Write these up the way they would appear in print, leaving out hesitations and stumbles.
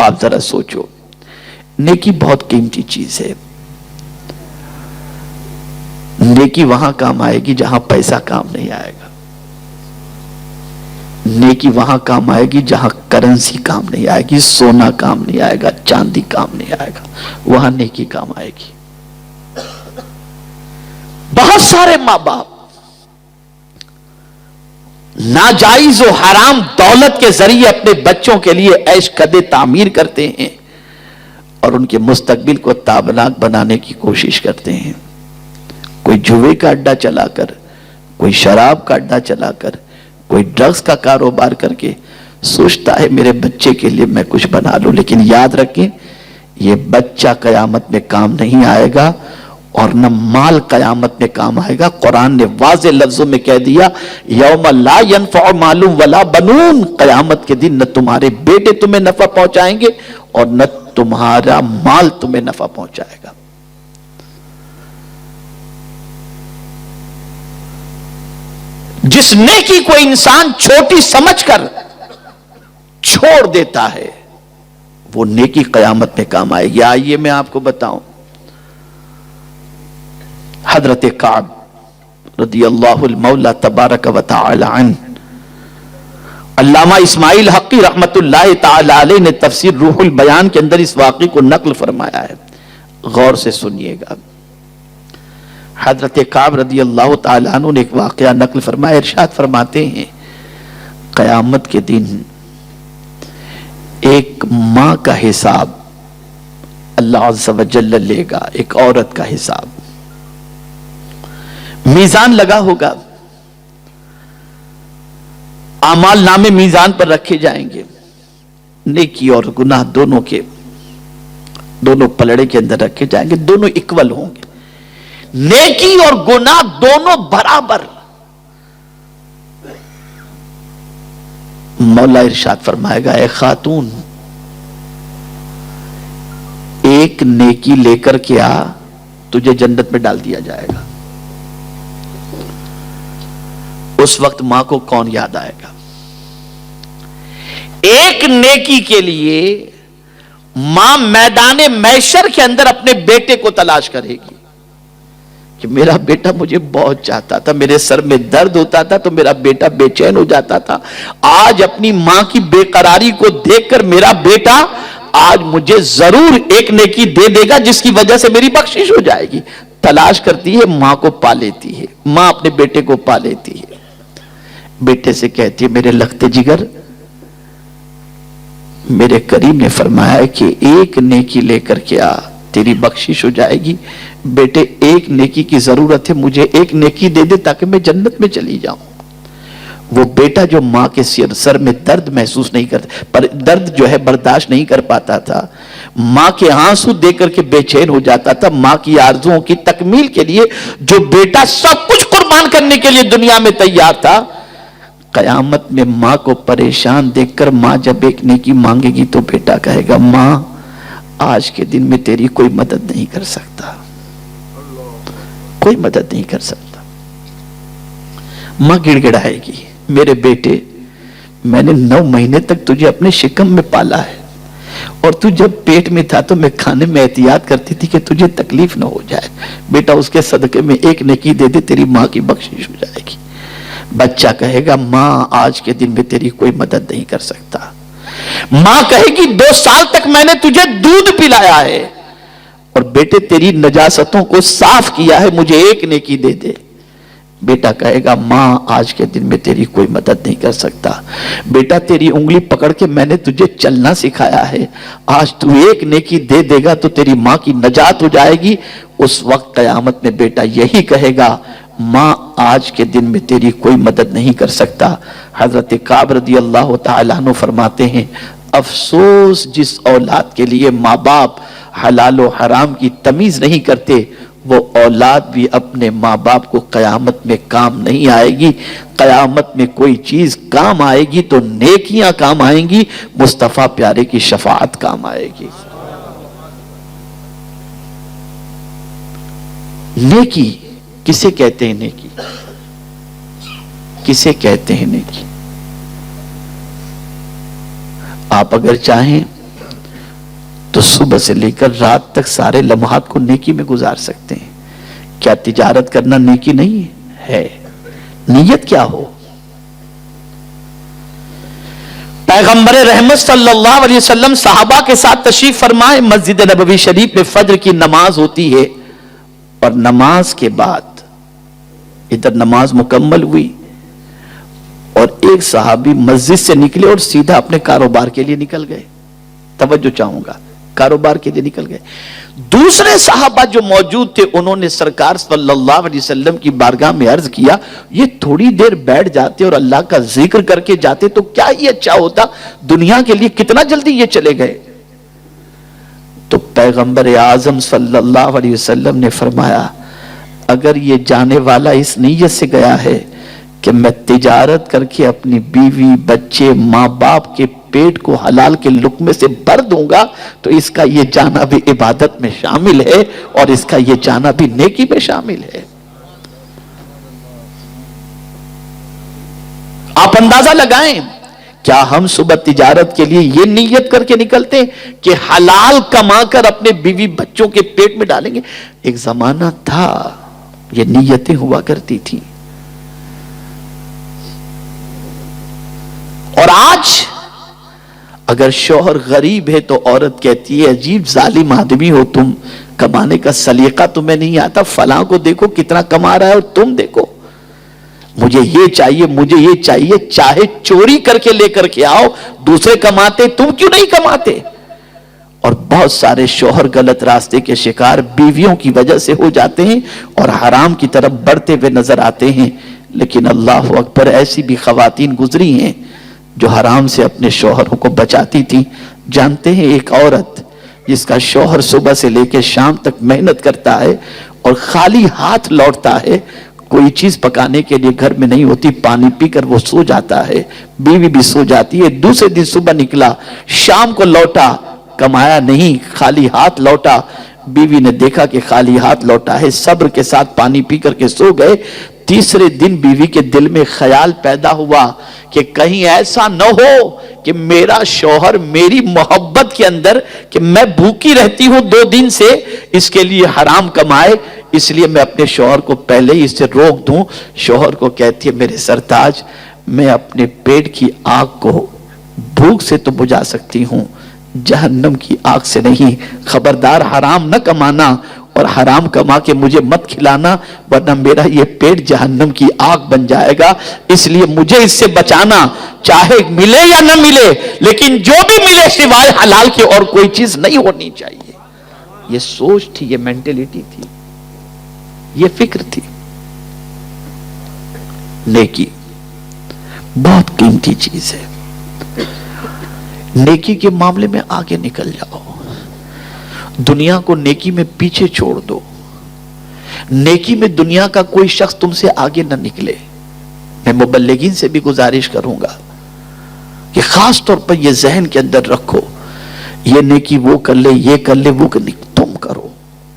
آپ ذرا سوچو، نیکی بہت قیمتی چیز ہے. نیکی وہاں کام آئے گی جہاں پیسہ کام نہیں آئے گا. نیکی وہاں کام آئے گی جہاں کرنسی کام نہیں آئے گی، سونا کام نہیں آئے گا، چاندی کام نہیں آئے گا، وہاں نیکی کام آئے گی. بہت سارے ماں باپ ناجائز و حرام دولت کے ذریعے اپنے بچوں کے لیے عیش قدے تعمیر کرتے ہیں اور ان کے مستقبل کو تابناک بنانے کی کوشش کرتے ہیں. کوئی جوے کا اڈا چلا کر، کوئی شراب کا اڈا چلا کر، کوئی ڈرگز کا کاروبار کر کے سوچتا ہے میرے بچے کے لیے میں کچھ بنا لوں. لیکن یاد رکھیں، یہ بچہ قیامت میں کام نہیں آئے گا اور نہ مال قیامت میں کام آئے گا. قرآن نے واضح لفظوں میں کہہ دیا، یوم لا ینفع مال ولا بنون، قیامت کے دن نہ تمہارے بیٹے تمہیں نفع پہنچائیں گے اور نہ تمہارا مال تمہیں نفع پہنچائے گا. جس نیکی کو انسان چھوٹی سمجھ کر چھوڑ دیتا ہے وہ نیکی قیامت میں کام آئے گی. آئیے میں آپ کو بتاؤں، حضرت کعب رضی اللہ المولا تبارک و تعالی عنہ، علامہ اسماعیل حقی رحمت اللہ تعالی علیہ نے تفسیر روح البیان کے اندر اس واقعے کو نقل فرمایا ہے. غور سے سنیے گا. حضرت کعب رضی اللہ تعالی عنہ نے ایک واقعہ نقل فرمایا. ارشاد فرماتے ہیں قیامت کے دن ایک ماں کا حساب اللہ عز و جل لے گا، ایک عورت کا حساب. میزان لگا ہوگا، اعمال نامے میزان پر رکھے جائیں گے. نیکی اور گناہ دونوں پلڑے کے اندر رکھے جائیں گے، دونوں اکول ہوں گے. نیکی اور گناہ دونوں برابر. مولا ارشاد فرمائے گا، اے خاتون ایک نیکی لے کر کے آ، تجھے جنت میں ڈال دیا جائے گا. اس وقت ماں کو کون یاد آئے گا؟ ایک نیکی کے لیے ماں میدان محشر کے اندر اپنے بیٹے کو تلاش کرے گی کہ میرا بیٹا مجھے بہت چاہتا تھا، میرے سر میں درد ہوتا تھا تو میرا بیٹا بے چین ہو جاتا تھا. آج اپنی ماں کی بے قراری کو دیکھ کر میرا بیٹا آج مجھے ضرور ایک نیکی دے دے گا جس کی وجہ سے میری بخشش ہو جائے گی. تلاش کرتی ہے، ماں کو پا لیتی ہے، ماں اپنے بیٹے کو پا لیتی ہے. بیٹے سے کہتی ہے میرے لختے جگر، میرے کریم نے فرمایا ہے کہ ایک نیکی لے کر کے آ، تیری بخشش ہو جائے گی. بیٹے ایک نیکی کی ضرورت ہے، مجھے ایک نیکی دے دے تاکہ میں جنت میں چلی جاؤں. وہ بیٹا جو ماں کے سر میں درد محسوس نہیں کرتا، پر درد جو ہے برداشت نہیں کر پاتا تھا، ماں کے آنسو دے کر کے بے چین ہو جاتا تھا. ماں کی آرزوؤں کی تکمیل کے لیے جو بیٹا سب کچھ قربان کرنے کے لیے دنیا میں تیار تھا، قیامت میں ماں کو پریشان دیکھ کر ماں جب ایک نیکی مانگے گی تو بیٹا کہے گا ماں آج کے دن میں تیری کوئی مدد نہیں کر سکتا، کوئی مدد نہیں کر سکتا. ماں گڑ گڑائے گی، میرے بیٹے میں نے 9 مہینے تک تجھے اپنے شکم میں پالا ہے اور تو جب پیٹ میں تھا تو میں کھانے میں احتیاط کرتی تھی کہ تجھے تکلیف نہ ہو جائے. بیٹا اس کے صدقے میں ایک نیکی دے دے، تیری ماں کی بخشش ہو جائے گی. بچہ کہے گا ماں آج کے دن میں تیری کوئی مدد نہیں کر سکتا. ماں کہے گی 2 سال تک میں نے تجھے دودھ پلایا ہے اور بیٹے تیری نجاستوں کو صاف کیا ہے، مجھے ایک نیکی دے دے. بیٹا کہے گا ماں آج کے دن میں تیری کوئی مدد نہیں کر سکتا. بیٹا تیری انگلی پکڑ کے میں نے تجھے چلنا سکھایا ہے، آج تو ایک نیکی دے دے گا تو تیری ماں کی نجات ہو جائے گی. اس وقت قیامت میں بیٹا یہی کہے گا ماں آج کے دن میں تیری کوئی مدد نہیں کر سکتا. حضرت کعب رضی اللہ تعالیٰ عنہ فرماتے ہیں افسوس جس اولاد کے لیے ماں باپ حلال و حرام کی تمیز نہیں کرتے، وہ اولاد بھی اپنے ماں باپ کو قیامت میں کام نہیں آئے گی. قیامت میں کوئی چیز کام آئے گی تو نیکیاں کام آئیں گی، مصطفیٰ پیارے کی شفاعت کام آئے گی. نیکی کسے کہتے ہیں؟ نیکی کسے کہتے ہیں؟ نیکی آپ اگر چاہیں تو صبح سے لے کر رات تک سارے لمحات کو نیکی میں گزار سکتے ہیں. کیا تجارت کرنا نیکی نہیں ہے؟ نیت کیا ہو. پیغمبر رحمت صلی اللہ علیہ وسلم صحابہ کے ساتھ تشریف فرمائے. مسجد نبوی شریف میں فجر کی نماز ہوتی ہے اور نماز کے بعد ادھر نماز مکمل ہوئی اور ایک صحابی مسجد سے نکلے اور سیدھا اپنے کاروبار کے لیے نکل گئے. توجہ چاہوں گا, کاروبار کے لیے نکل گئے. دوسرے صحابہ جو موجود تھے انہوں نے سرکار صلی اللہ علیہ وسلم کی بارگاہ میں عرض کیا, یہ تھوڑی دیر بیٹھ جاتے اور اللہ کا ذکر کر کے جاتے تو کیا یہ اچھا ہوتا, دنیا کے لیے کتنا جلدی یہ چلے گئے. تو پیغمبر اعظم صلی اللہ علیہ وسلم نے فرمایا, اگر یہ جانے والا اس نیت سے گیا ہے کہ میں تجارت کر کے اپنی بیوی بچے ماں باپ کے پیٹ کو حلال کے لقمے سے بھر دوں گا, تو اس کا یہ جانا بھی عبادت میں شامل ہے اور اس کا یہ جانا بھی نیکی میں شامل ہے. آپ اندازہ لگائیں, کیا ہم صبح تجارت کے لیے یہ نیت کر کے نکلتے ہیں کہ حلال کما کر اپنے بیوی بچوں کے پیٹ میں ڈالیں گے؟ ایک زمانہ تھا یہ نیتیں ہوا کرتی تھی. اور آج اگر شوہر غریب ہے تو عورت کہتی ہے عجیب ظالم آدمی ہو تم, کمانے کا سلیقہ تمہیں نہیں آتا, فلاں کو دیکھو کتنا کما رہا ہے اور تم دیکھو مجھے یہ چاہیے مجھے یہ چاہیے, چاہے چوری کر کے لے کر کے آؤ, دوسرے کماتے تم کیوں نہیں کماتے. اور بہت سارے شوہر غلط راستے کے شکار بیویوں کی وجہ سے ہو جاتے ہیں اور حرام کی طرف بڑھتے ہوئے نظر آتے ہیں. لیکن اللہ اکبر, ایسی بھی خواتین گزری ہیں جو حرام سے اپنے شوہروں کو بچاتی تھی. جانتے ہیں ایک عورت جس کا شوہر صبح سے لے کے شام تک محنت کرتا ہے اور خالی ہاتھ لوٹتا ہے, کوئی چیز پکانے کے لیے گھر میں نہیں ہوتی, پانی پی کر وہ سو جاتا ہے, بیوی بھی سو جاتی ہے. دوسرے دن صبح نکلا, شام کو لوٹا, کمایا نہیں, خالی ہاتھ لوٹا. بیوی نے دیکھا کہ خالی ہاتھ لوٹا ہے, صبر کے ساتھ پانی پی کر کے سو گئے. تیسرے دن بیوی کے دل میں خیال پیدا ہوا کہ کہیں ایسا نہ ہو کہ میرا شوہر میری محبت کے اندر کہ میں بھوکی رہتی ہوں 2 دن سے, اس کے لیے حرام کمائے, اس لیے میں اپنے شوہر کو پہلے ہی اس سے روک دوں. شوہر کو کہتی ہے میرے سرتاج, میں اپنے پیٹ کی آگ کو بھوک سے تو بجھا سکتی ہوں, جہنم کی آگ سے نہیں. خبردار حرام نہ کمانا اور حرام کما کے مجھے مت کھلانا, ورنہ میرا یہ پیٹ جہنم کی آگ بن جائے گا. اس لیے مجھے اس سے بچانا, چاہے ملے یا نہ ملے, لیکن جو بھی ملے سوائے حلال کی اور کوئی چیز نہیں ہونی چاہیے. یہ سوچ تھی, یہ مینٹلٹی تھی, یہ فکر تھی. نیکی بہت قیمتی چیز ہے. نیکی کے معاملے میں آگے نکل جاؤ, دنیا کو نیکی میں پیچھے چھوڑ دو. نیکی میں دنیا کا کوئی شخص تم سے آگے نہ نکلے. میں مبلغین سے بھی گزارش کروں گا کہ خاص طور پر یہ ذہن کے اندر رکھو, یہ نیکی وہ کر لے, یہ کر لے, وہ کر لے, تم کرو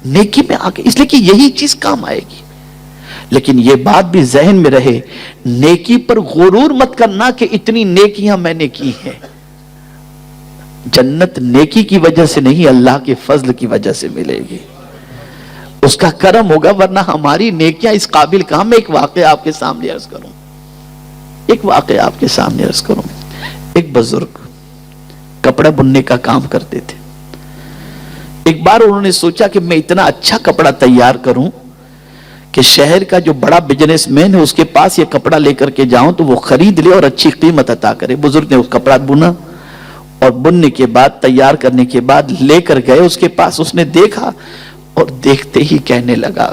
نیکی میں آگے, اس لیے کہ یہی چیز کام آئے گی. لیکن یہ بات بھی ذہن میں رہے, نیکی پر غرور مت کرنا کہ اتنی نیکیاں میں نے کی ہیں. جنت نیکی کی وجہ سے نہیں, اللہ کے فضل کی وجہ سے ملے گی, اس کا کرم ہوگا, ورنہ ہماری نیکیاں اس قابل کہاں. میں ایک واقعہ آپ کے سامنے عرض کروں, ایک بزرگ کپڑا بننے کا کام کرتے تھے. ایک بار انہوں نے سوچا کہ میں اتنا اچھا کپڑا تیار کروں کہ شہر کا جو بڑا بزنس مین ہے اس کے پاس یہ کپڑا لے کر کے جاؤں تو وہ خرید لے اور اچھی قیمت عطا کرے. بزرگ نے اس کپڑا بنا اور بننے کے بعد تیار کرنے کے بعد لے کر گئے اس کے پاس. اس نے دیکھا اور دیکھتے ہی کہنے لگا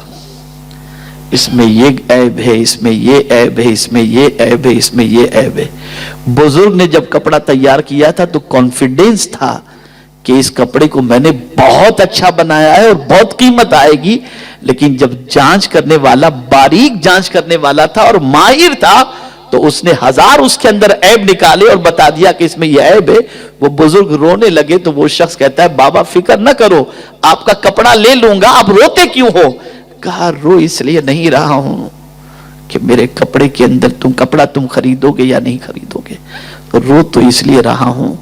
اس میں یہ عیب ہے, اس میں یہ عیب ہے, اس میں یہ عیب ہے, اس میں یہ عیب ہے. بزرگ نے جب کپڑا تیار کیا تھا تو کانفیڈنس تھا کہ اس کپڑے کو میں نے بہت اچھا بنایا ہے اور بہت قیمت آئے گی. لیکن جب جانچ کرنے والا, باریک جانچ کرنے والا تھا اور ماہر تھا, تو اس نے 1000 اس کے اندر عیب نکالے اور بتا دیا کہ اس میں یہ عیب ہے. وہ بزرگ رونے لگے تو وہ شخص کہتا ہے بابا فکر نہ کرو, آپ کا کپڑا لے لوں گا, آپ روتے کیوں ہو؟ کہا رو اس لیے نہیں رہا ہوں کہ میرے کپڑے کے اندر کپڑا تم خریدو گے یا نہیں خریدو گے, رو تو اس لیے رہا ہوں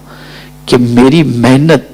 کہ میری محنت